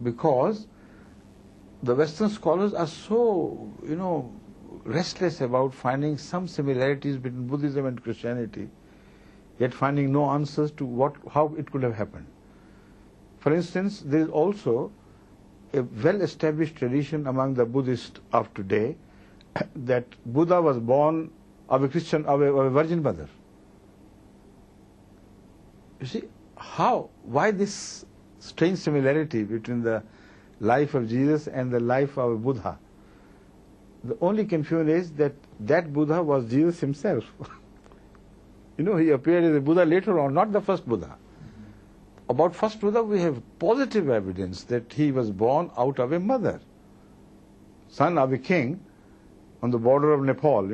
because the Western scholars are so, restless about finding some similarities between Buddhism and Christianity, yet finding no answers to how it could have happened. For instance, there is also a well-established tradition among the Buddhists of today that Buddha was born of of a virgin mother. You see, why this strange similarity between the life of Jesus and the life of Buddha? The only confusion is that Buddha was Jesus himself. He appeared as a Buddha later on, not the first Buddha. About first Buddha, we have positive evidence that he was born out of a mother, son of a king on the border of Nepal,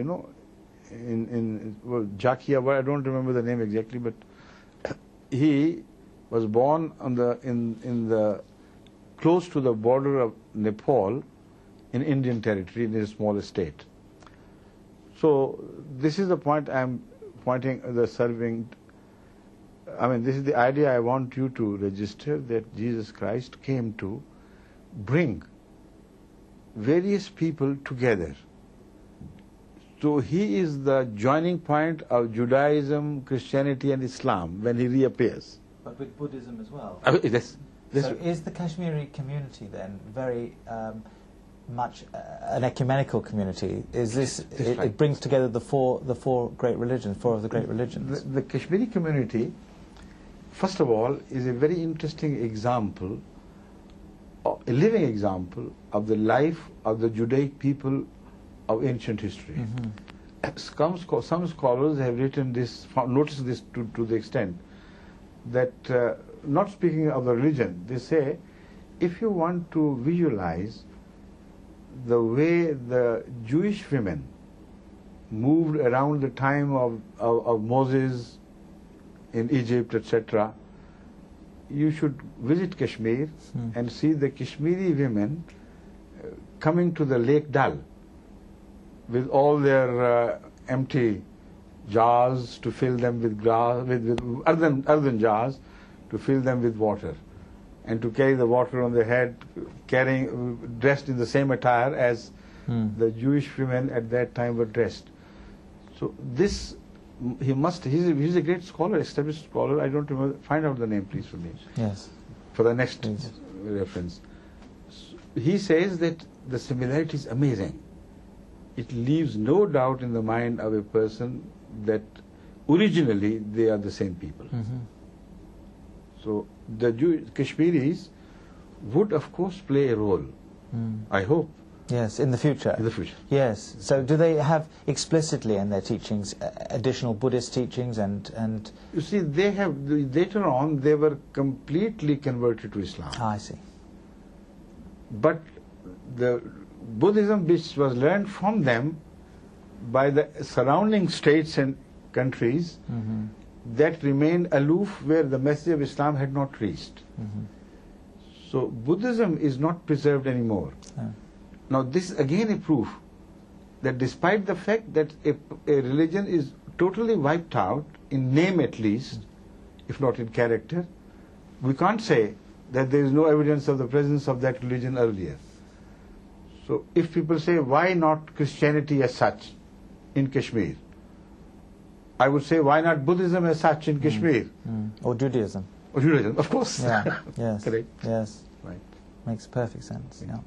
in Jakia, I don't remember the name exactly, but he was born in the close to the border of Nepal in Indian territory in a small state. So this is the point I'm pointing, this is the idea I want you to register, that Jesus Christ came to bring various people together. So he is the joining point of Judaism, Christianity and Islam when he reappears. But with Buddhism as well. So is the Kashmiri community then very much an ecumenical community? Is this it brings together the four of the great religions? The Kashmiri community, first of all, is a very interesting example, a living example of the life of the Judaic people of ancient history. Mm-hmm. Some scholars have written this, noticed this to the extent that, not speaking of the religion, they say, if you want to visualize the way the Jewish women moved around the time of Moses in Egypt, etc., you should visit Kashmir and see the Kashmiri women coming to the Lake Dal with all their empty jars to fill them with grass, with earthen jars to fill them with water, and to carry the water on their head, dressed in the same attire as the Jewish women at that time were dressed. So this, he's a great scholar, established scholar. I don't remember. Find out the name, please, for me. Yes. For the next reference. He says that the similarity is amazing. It leaves no doubt in the mind of a person that originally they are the same people. Mm-hmm. So the Kashmiris would, of course, play a role, I hope. Yes, in the future. In the future. Yes. So do they have explicitly in their teachings additional Buddhist teachings and... You see, they have, later on, they were completely converted to Islam. Ah, I see. But the Buddhism which was learned from them by the surrounding states and countries, that remained aloof where the message of Islam had not reached. So Buddhism is not preserved anymore. Now this is again a proof that despite the fact that a religion is totally wiped out, in name at least, if not in character, we can't say that there is no evidence of the presence of that religion earlier. So if people say, why not Christianity as such in Kashmir? I would say, why not Buddhism as such in Kashmir? Or Judaism. Or Judaism, of course. Yeah. Yes. Correct. Yes. Right. Makes perfect sense. Yeah.